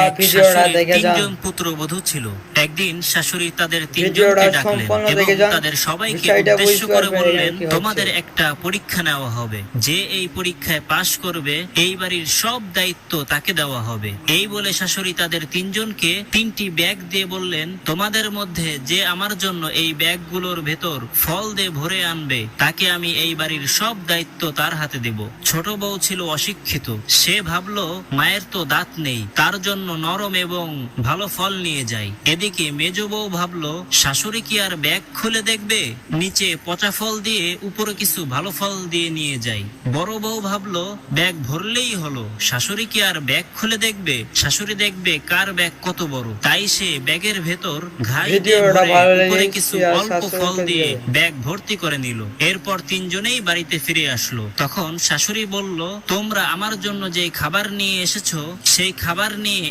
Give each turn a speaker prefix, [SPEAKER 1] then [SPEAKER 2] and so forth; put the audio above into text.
[SPEAKER 1] এক শাশুড়ির তিনজন
[SPEAKER 2] পুত্রবধূ ছিল। একদিন শাশুড়ি তাদের
[SPEAKER 1] ভিডিওটা
[SPEAKER 2] তিনজনকে ডাকলেন
[SPEAKER 1] সম্পূর্ণ
[SPEAKER 2] এবং
[SPEAKER 1] দেখে যান,
[SPEAKER 2] তাদের সবাইকে
[SPEAKER 1] বিষয়টা
[SPEAKER 2] উদ্দেশ্য
[SPEAKER 1] বুঝতে
[SPEAKER 2] করে
[SPEAKER 1] পারবেন
[SPEAKER 2] বললেন,
[SPEAKER 1] এখানে কি হচ্ছে।
[SPEAKER 2] তোমাদের একটা পরীক্ষা নেওয়া হবে, যে এই পরীক্ষায় পাশ করবে এই বাড়ির সব দায়িত্ব তাকে দেওয়া হবে। এই বলে শাশুড়ি তাদের তিনজনকে 3টি ব্যাগ দিয়ে বললেন, তোমাদের মধ্যে যে আমার জন্য এই ব্যাগগুলোর ভেতর ফল দিয়ে ভরে আনবে তাকে আমি এই বাড়ির সব দায়িত্ব তার হাতে দেব। ছোট বউ ছিল অশিক্ষিত, সে ভাবলো মায়ের তো দাঁত নেই, তার জন্য নরম এবং ভালো ফল নিয়ে যাই। এদিকে মেজ বউ ভাবলো শাশুড়ি কি আর ব্যাগ খুলে দেখবে, নিচে পচা ফল দিয়ে উপরে কিছু ভালো ফল দিয়ে নিয়ে যাই। বড় বউ ভাবলো ব্যাগ ভরলেই হলো, শাশুড়ি কি আর ব্যাগ খুলে দেখবে, শাশুড়ি দেখবে কার ব্যাগ কত বড়। তাই সে ব্যাগের ভেতর ঘাই দিয়ে ভরে উপরে কিছু অল্প ফল দিয়ে ব্যাগ ভর্তি করে নিল। এরপর তিনজনেই বাড়িতে ফিরে আসলো। তখন শাশুড়ি বলল, তোমরা আমার জন্য যে খাবার নিয়ে এসেছো সেই খাবার নিয়ে